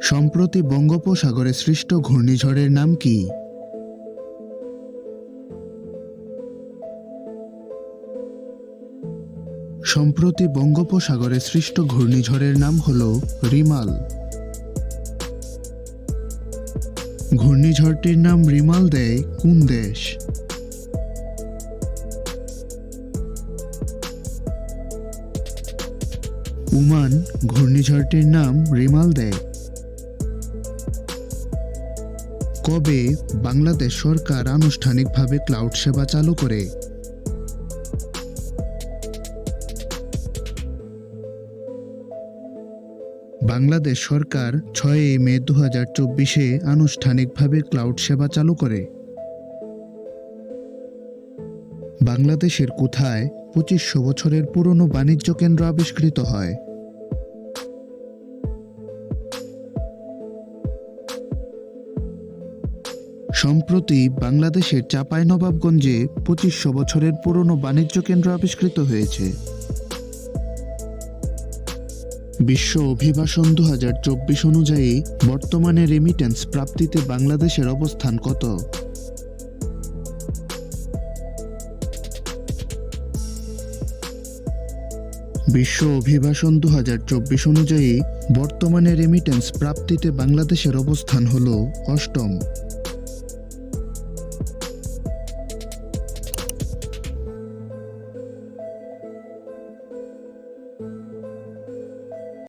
সম্প্রতি বঙ্গোপসাগরে সৃষ্ট ঘূর্ণিঝড়ের নাম কি? সম্প্রতি বঙ্গোপসাগরে সৃষ্ট ঘূর্ণিঝড়ের নাম হল রিমাল। ঘূর্ণিঝড়টির নাম রিমাল দেয় কোন দেশ? ওমান ঘূর্ণিঝড়টির নাম রিমাল দেয়। কবে বাংলাদেশ সরকার আনুষ্ঠানিকভাবে ক্লাউড সেবা চালু করে? বাংলাদেশ সরকার 6 মে 2024 আনুষ্ঠানিকভাবে ক্লাউড সেবা চালু করে। বাংলাদেশের কোথায় 2500 বছরের পুরনো বাণিজ্য কেন্দ্র আবিষ্কৃত হয়? সম্প্রতি বাংলাদেশের চাঁপাইনবাবগঞ্জে 2500 বছরের পুরনো বাণিজ্য কেন্দ্র আবিষ্কৃত হয়েছে। বিশ্ব অভিবাসন 2024 অনুযায়ী বর্তমানে রেমিটেন্স প্রাপ্তিতে বাংলাদেশের অবস্থান কত? বিশ্ব অভিবাসন 2024 অনুযায়ী বর্তমানে রেমিটেন্স প্রাপ্তিতে বাংলাদেশের অবস্থান হল 8ম।